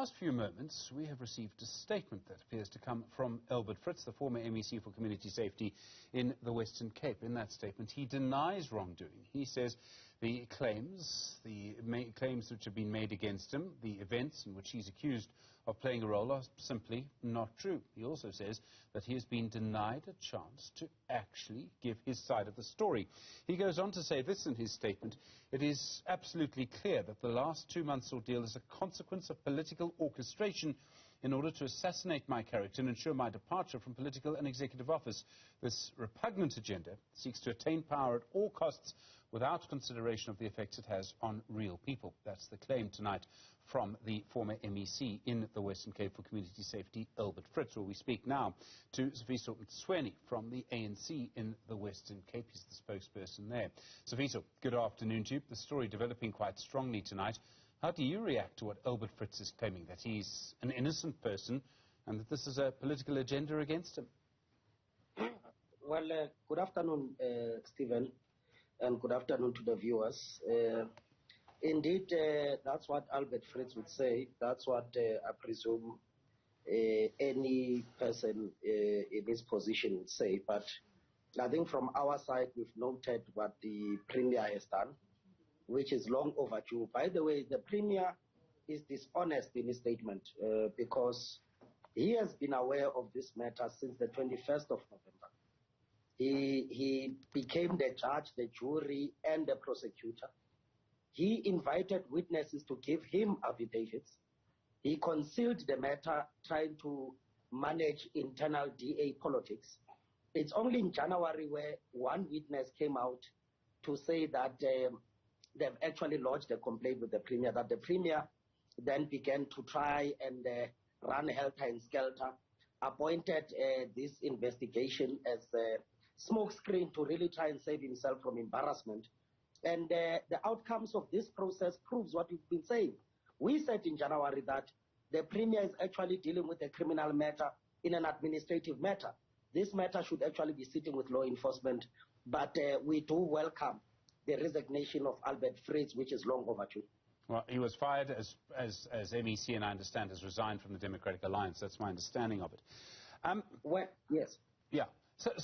last few moments, we have received a statement that appears to come from Albert Fritz, the former MEC for Community Safety in the Western Cape. In that statement, he denies wrongdoing. He says the claims which have been made against him, the events in which he's accused of playing a role, are simply not true. He also says that he has been denied a chance to actually give his side of the story. He goes on to say this in his statement: "It is absolutely clear that the last 2 months' ordeal is a consequence of political orchestration in order to assassinate my character and ensure my departure from political and executive office. This repugnant agenda seeks to attain power at all costs without consideration of the effects it has on real people." That's the claim tonight from the former MEC in the Western Cape for Community Safety, Albert Fritz. Well, we speak now to Sifiso Mtsweni from the ANC in the Western Cape. He's the spokesperson there. Sifiso, good afternoon to you. The story developing quite strongly tonight. How do you react to what Albert Fritz is claiming, that he's an innocent person and that this is a political agenda against him? Well, good afternoon, Stephen, and good afternoon to the viewers. Indeed, that's what Albert Fritz would say. That's what I presume any person in his position would say. But I think from our side, we've noted what the Premier has done, which is long overdue. By the way, the Premier is dishonest in his statement because he has been aware of this matter since the 21st of November. He became the judge, the jury, and the prosecutor. He invited witnesses to give him affidavits. He concealed the matter, trying to manage internal DA politics. It's only in January where one witness came out to say that they've actually lodged a complaint with the Premier, that the Premier then began to try and run helter and skelter, appointed this investigation as a smokescreen to really try and save himself from embarrassment. And the outcomes of this process proves what we've been saying. We said in January that the Premier is actually dealing with a criminal matter in an administrative matter. This matter should actually be sitting with law enforcement, but we do welcome the resignation of Albert Fritz, which is long overdue. Well, he was fired as MEC, and I understand has resigned from the Democratic Alliance. That's my understanding of it. Well, yes. Yeah.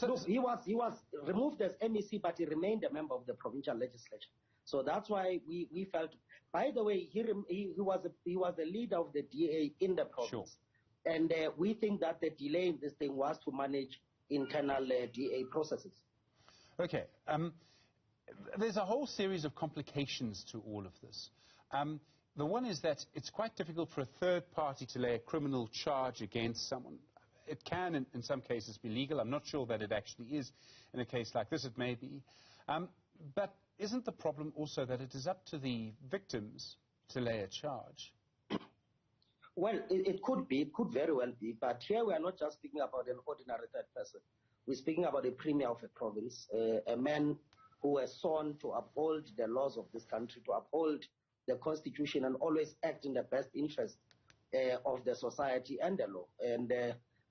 Look, he was removed as MEC, but he remained a member of the provincial legislature. So that's why we felt. By the way, he was the leader of the DA in the province, sure. And we think that the delay in this thing was to manage internal DA processes. Okay. There's a whole series of complications to all of this. The one is that it's quite difficult for a third party to lay a criminal charge against someone. It can, in some cases, be legal. I'm not sure that it actually is. In a case like this, it may be. But isn't the problem also that it is up to the victims to lay a charge? Well, it could be. It could very well be. But here we are not just speaking about an ordinary third person. We're speaking about a premier of a province, a man who has sworn to uphold the laws of this country, to uphold the constitution, and always act in the best interest of the society and the law. And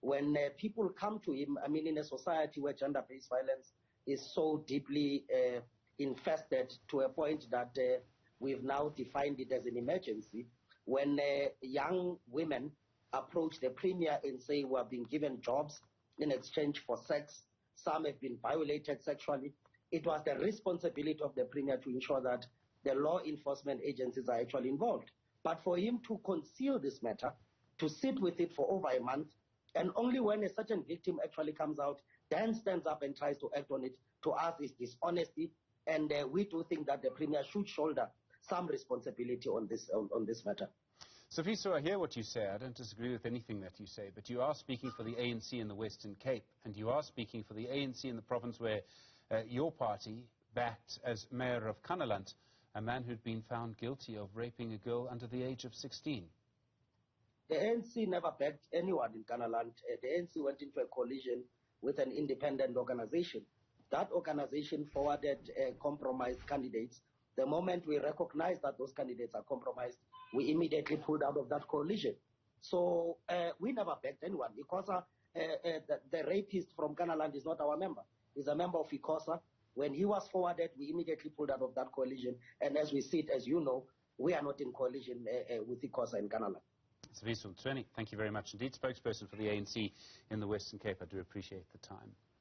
when people come to him, I mean, in a society where gender-based violence is so deeply infested to a point that we've now defined it as an emergency, when young women approach the Premier and say we are being given jobs in exchange for sex, some have been violated sexually, it was the responsibility of the Premier to ensure that the law enforcement agencies are actually involved. But for him to conceal this matter, to sit with it for over a month, and only when a certain victim actually comes out, then stands up and tries to act on it, to us is dishonesty. And we do think that the Premier should shoulder some responsibility on this matter. Sifiso, I hear what you say. I don't disagree with anything that you say. But you are speaking for the ANC in the Western Cape, and you are speaking for the ANC in the province where your party backed as mayor of Kanaland a man who'd been found guilty of raping a girl under the age of 16. The ANC never backed anyone in Kanaland. The ANC went into a coalition with an independent organization. That organization forwarded compromised candidates. The moment we recognized that those candidates are compromised, we immediately pulled out of that coalition. So we never backed anyone. ICOSA, the rapist from Kanaland is not our member. He's a member of ICOSA. When he was forwarded, we immediately pulled out of that coalition. And as we see it, as you know, we are not in coalition with ICOSA in Kanaland. Sifiso Mtsweni, thank you very much indeed. Spokesperson for the ANC in the Western Cape. I do appreciate the time.